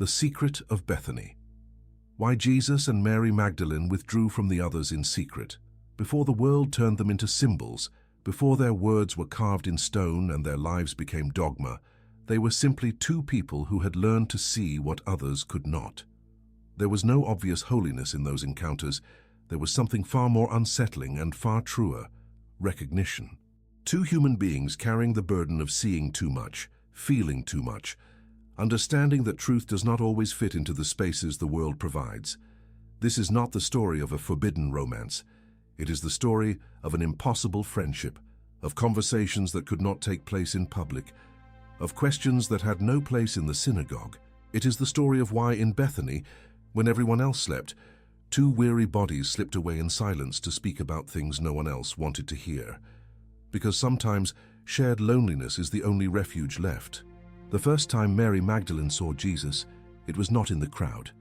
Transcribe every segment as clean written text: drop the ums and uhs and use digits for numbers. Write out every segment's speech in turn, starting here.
The secret of Bethany. Why Jesus and Mary Magdalene withdrew from the others in secret, before the world turned them into symbols, before their words were carved in stone and their lives became dogma. They were simply two people who had learned to see what others could not. There was no obvious holiness in those encounters. There was something far more unsettling and far truer: recognition. Two human beings carrying the burden of seeing too much, feeling too much, understanding that truth does not always fit into the spaces the world provides. This is not the story of a forbidden romance. It is the story of an impossible friendship, of conversations that could not take place in public, of questions that had no place in the synagogue. It is the story of why in Bethany, when everyone else slept, two weary bodies slipped away in silence to speak about things no one else wanted to hear. Because sometimes shared loneliness is the only refuge left. The first time Mary Magdalene saw Jesus, it was not in the crowd.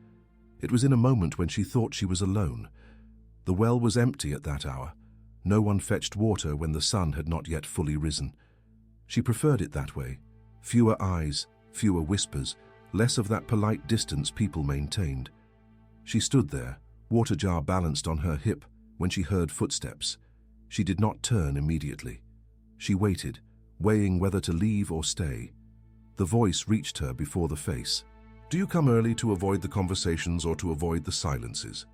It was in a moment when she thought she was alone. The well was empty at that hour. No one fetched water when the sun had not yet fully risen. She preferred it that way. Fewer eyes, fewer whispers, less of that polite distance people maintained. She stood there, water jar balanced on her hip, when she heard footsteps. She did not turn immediately. She waited, weighing whether to leave or stay. The voice reached her before the face. "Do you come early to avoid the conversations or to avoid the silences?"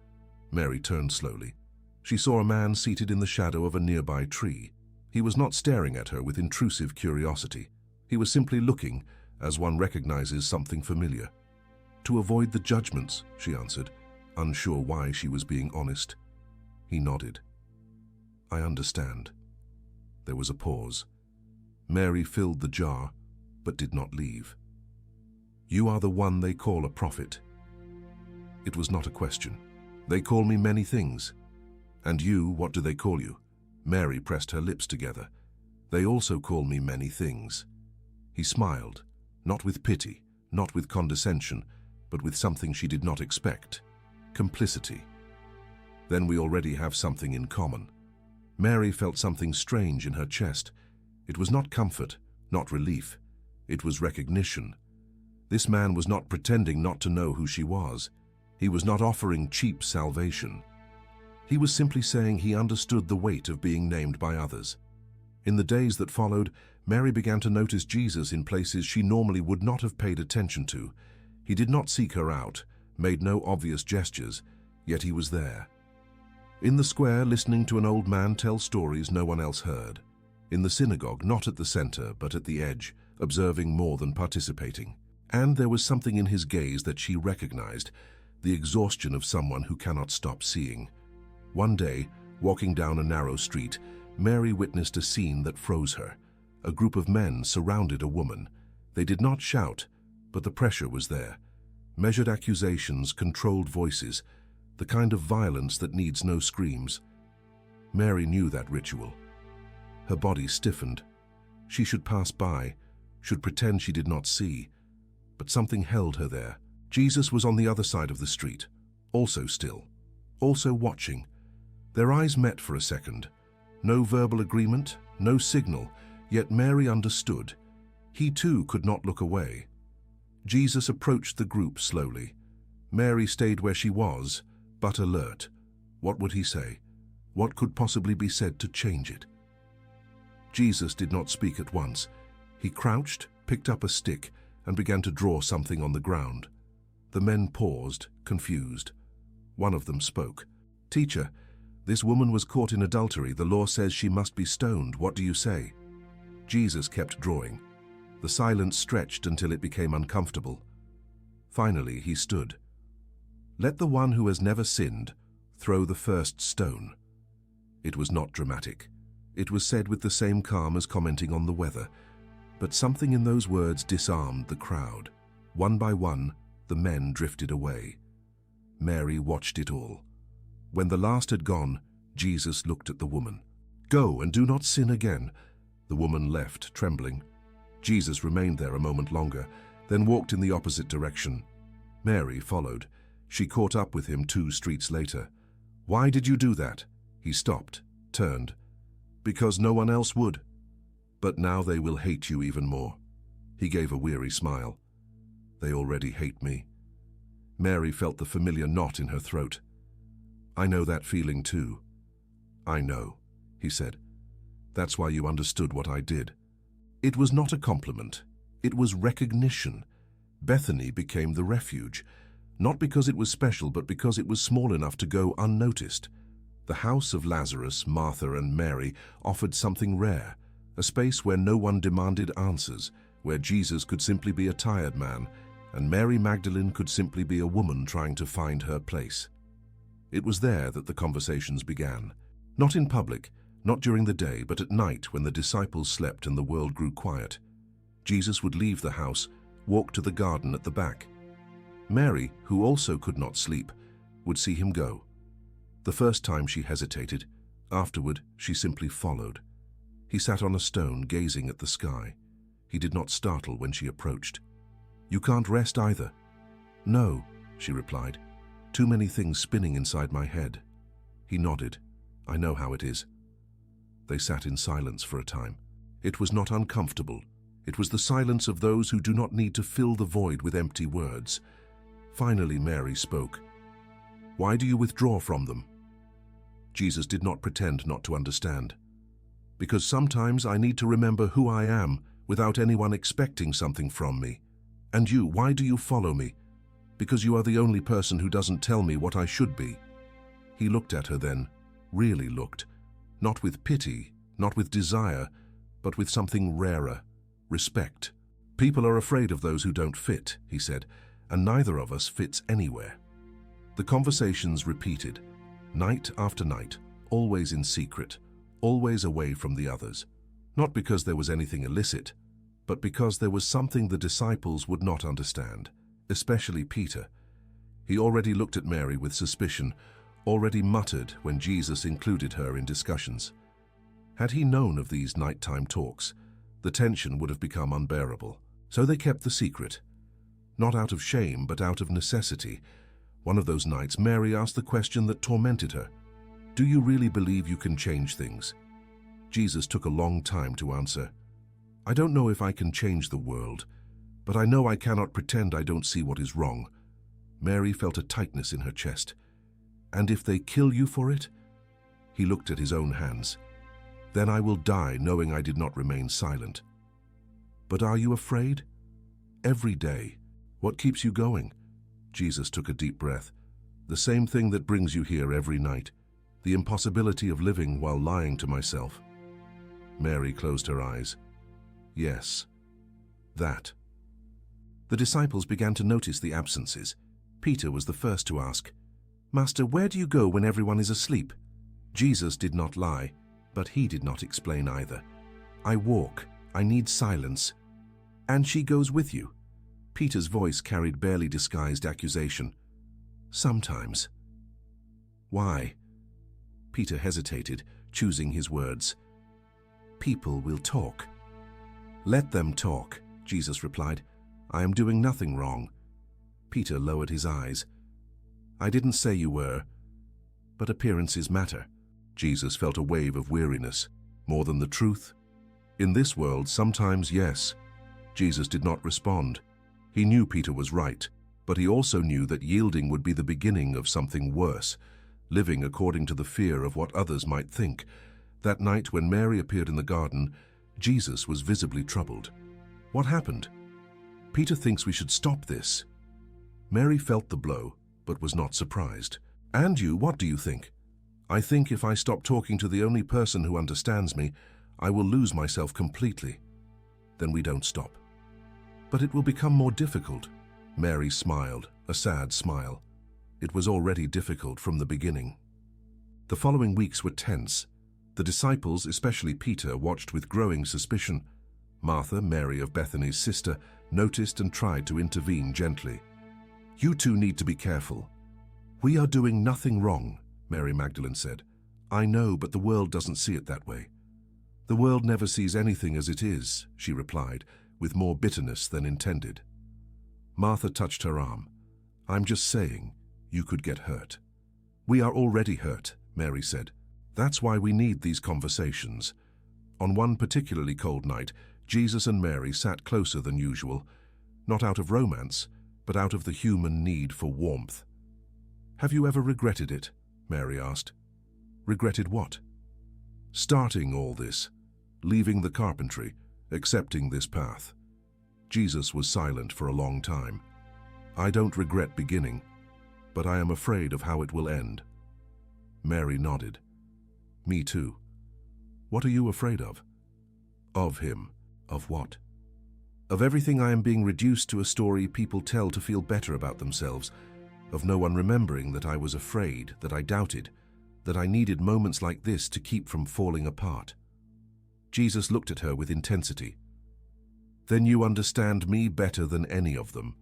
Mary turned slowly. She saw a man seated in the shadow of a nearby tree. He was not staring at her with intrusive curiosity. He was simply looking, as one recognizes something familiar. "To avoid the judgments," she answered, unsure why she was being honest. He nodded. "I understand." There was a pause. Mary filled the jar, but did not leave. "You are the one they call a prophet." It was not a question. "They call me many things." "And you, what do they call you?" Mary pressed her lips together. "They also call me many things." He smiled, not with pity, not with condescension, but with something she did not expect: complicity. "Then we already have something in common." Mary felt something strange in her chest. It was not comfort, not relief. It was recognition. This man was not pretending not to know who she was. He was not offering cheap salvation. He was simply saying he understood the weight of being named by others. In the days that followed, Mary began to notice Jesus in places she normally would not have paid attention to. He did not seek her out, made no obvious gestures, yet he was there. In the square, listening to an old man tell stories no one else heard. In the synagogue, not at the center, but at the edge, observing more than participating. And there was something in his gaze that she recognized, the exhaustion of someone who cannot stop seeing. One day, walking down a narrow street, Mary witnessed a scene that froze her. A group of men surrounded a woman. They did not shout, but the pressure was there. Measured accusations, controlled voices, the kind of violence that needs no screams. Mary knew that ritual. Her body stiffened. She should pass by, should pretend she did not see. But something held her there. Jesus was on the other side of the street, also still, also watching. Their eyes met for a second. No verbal agreement, no signal, yet Mary understood. He too could not look away. Jesus approached the group slowly. Mary stayed where she was, but alert. What would he say? What could possibly be said to change it? Jesus did not speak at once. He crouched, picked up a stick, and began to draw something on the ground. The men paused, confused. One of them spoke. "Teacher, this woman was caught in adultery. The law says she must be stoned. What do you say?" Jesus kept drawing. The silence stretched until it became uncomfortable. Finally, he stood. "Let the one who has never sinned throw the first stone." It was not dramatic. It was said with the same calm as commenting on the weather. But something in those words disarmed the crowd. One by one, the men drifted away. Mary watched it all. When the last had gone, Jesus looked at the woman. "Go and do not sin again." The woman left, trembling. Jesus remained there a moment longer, then walked in the opposite direction. Mary followed. She caught up with him 2 streets later. "Why did you do that?" He stopped, turned. "Because no one else would. But now they will hate you even more." He gave a weary smile. "They already hate me." Mary felt the familiar knot in her throat. "I know that feeling too." "I know," he said. "That's why you understood what I did." It was not a compliment. It was recognition. Bethany became the refuge, not because it was special, but because it was small enough to go unnoticed. The house of Lazarus, Martha, and Mary offered something rare, a space where no one demanded answers, where Jesus could simply be a tired man, and Mary Magdalene could simply be a woman trying to find her place. It was there that the conversations began. Not in public, not during the day, but at night when the disciples slept and the world grew quiet. Jesus would leave the house, walk to the garden at the back. Mary, who also could not sleep, would see him go. The first time she hesitated. Afterward, she simply followed. He sat on a stone, gazing at the sky. He did not startle when she approached. "You can't rest either." "No," she replied. "Too many things spinning inside my head." He nodded. "I know how it is." They sat in silence for a time. It was not uncomfortable. It was the silence of those who do not need to fill the void with empty words. Finally, Mary spoke. "Why do you withdraw from them?" Jesus did not pretend not to understand. "Because sometimes I need to remember who I am without anyone expecting something from me. And you, why do you follow me? Because you are the only person who doesn't tell me what I should be." He looked at her then, really looked, not with pity, not with desire, but with something rarer, respect. "People are afraid of those who don't fit," he said, "and neither of us fits anywhere." The conversations repeated, night after night, always in secret, always away from the others. Not because there was anything illicit, but because there was something the disciples would not understand, especially Peter. He already looked at Mary with suspicion, already muttered when Jesus included her in discussions. Had he known of these nighttime talks, the tension would have become unbearable. So they kept the secret. Not out of shame, but out of necessity. One of those nights, Mary asked the question that tormented her. "Do you really believe you can change things?" Jesus took a long time to answer. "I don't know if I can change the world, but I know I cannot pretend I don't see what is wrong." Mary felt a tightness in her chest. "And if they kill you for it?" He looked at his own hands. "Then I will die knowing I did not remain silent." "But are you afraid?" "Every day." "What keeps you going?" Jesus took a deep breath. "The same thing that brings you here every night. The impossibility of living while lying to myself." Mary closed her eyes. "Yes, that." The disciples began to notice the absences. Peter was the first to ask, "Master, where do you go when everyone is asleep?" Jesus did not lie, but he did not explain either. "I walk. I need silence." "And she goes with you?" Peter's voice carried barely disguised accusation. "Sometimes." "Why?" Peter hesitated, choosing his words. "People will talk." "Let them talk," Jesus replied. "I am doing nothing wrong." Peter lowered his eyes. "I didn't say you were, but appearances matter." Jesus felt a wave of weariness. More than the truth? In this world, sometimes yes. Jesus did not respond. He knew Peter was right, but he also knew that yielding would be the beginning of something worse, living according to the fear of what others might think. That night when Mary appeared in the garden, Jesus was visibly troubled. "What happened?" "Peter thinks we should stop this." Mary felt the blow, but was not surprised. "And you, what do you think?" "I think if I stop talking to the only person who understands me, I will lose myself completely." "Then we don't stop." "But it will become more difficult." Mary smiled, a sad smile. It was already difficult from the beginning. The following weeks were tense. The disciples, especially Peter, watched with growing suspicion. Martha, Mary of Bethany's sister, noticed and tried to intervene gently. "You two need to be careful." "We are doing nothing wrong," Mary Magdalene said. "I know, but the world doesn't see it that way." "The world never sees anything as it is," she replied, with more bitterness than intended. Martha touched her arm. "I'm just saying, you could get hurt." "We are already hurt," Mary said. "That's why we need these conversations." On one particularly cold night, Jesus and Mary sat closer than usual, not out of romance, but out of the human need for warmth. "Have you ever regretted it?" Mary asked. "Regretted what?" "Starting all this, leaving the carpentry, accepting this path." Jesus was silent for a long time. "I don't regret beginning, but I am afraid of how it will end." Mary nodded. "Me too." "What are you afraid of?" "Of him." "Of what?" "Of everything. I am being reduced to a story people tell to feel better about themselves, of no one remembering that I was afraid, that I doubted, that I needed moments like this to keep from falling apart." Jesus looked at her with intensity. "Then you understand me better than any of them."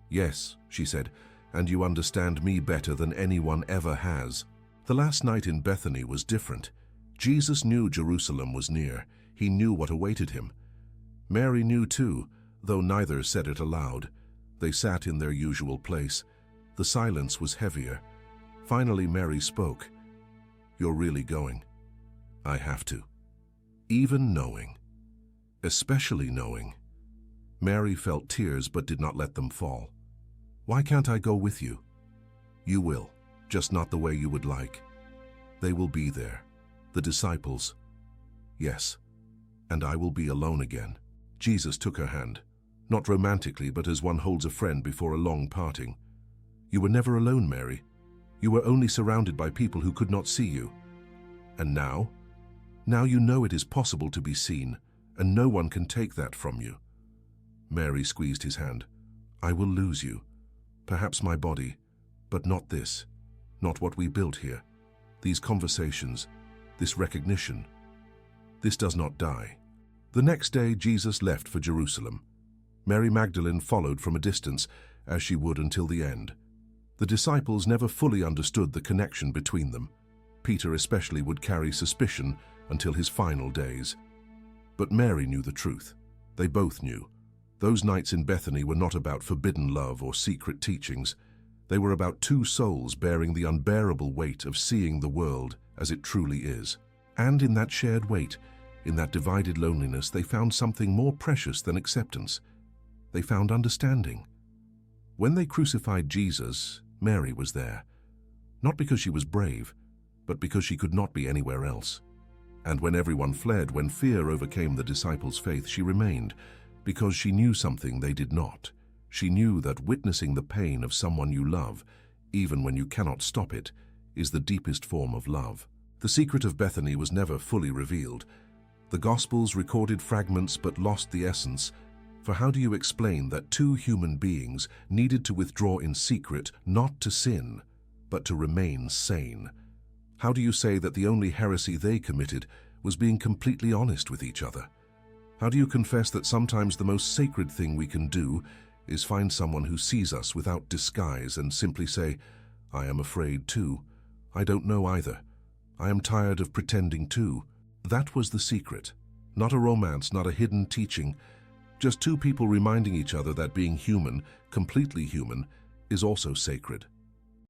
"Yes," she said, "and you understand me better than anyone ever has." The last night in Bethany was different. Jesus knew Jerusalem was near. He knew what awaited him. Mary knew too, though neither said it aloud. They sat in their usual place. The silence was heavier. Finally Mary spoke. "You're really going?" "I have to." Even knowing. Especially knowing. Mary felt tears but did not let them fall. "Why can't I go with you?" "You will, just not the way you would like. They will be there. The disciples." "Yes, and I will be alone again." Jesus took her hand, not romantically but as one holds a friend before a long parting. "You were never alone, Mary. You were only surrounded by people who could not see you. And now? Now you know it is possible to be seen, and no one can take that from you." Mary squeezed his hand. "I will lose you. Perhaps my body, but not this. Not what we built here. These conversations, this recognition. This does not die." The next day, Jesus left for Jerusalem. Mary Magdalene followed from a distance, as she would until the end. The disciples never fully understood the connection between them. Peter especially would carry suspicion until his final days. But Mary knew the truth. They both knew. Those nights in Bethany were not about forbidden love or secret teachings. They were about two souls bearing the unbearable weight of seeing the world as it truly is. And in that shared weight, in that divided loneliness, they found something more precious than acceptance. They found understanding. When they crucified Jesus, Mary was there. Not because she was brave, but because she could not be anywhere else. And when everyone fled, when fear overcame the disciples' faith, she remained, because she knew something they did not. She knew that witnessing the pain of someone you love, even when you cannot stop it, is the deepest form of love. The secret of Bethany was never fully revealed. The Gospels recorded fragments but lost the essence. For how do you explain that two human beings needed to withdraw in secret, not to sin, but to remain sane? How do you say that the only heresy they committed was being completely honest with each other? How do you confess that sometimes the most sacred thing we can do is find someone who sees us without disguise and simply say, "I am afraid too. I don't know either. I am tired of pretending too." That was the secret. Not a romance, not a hidden teaching. Just two people reminding each other that being human, completely human, is also sacred.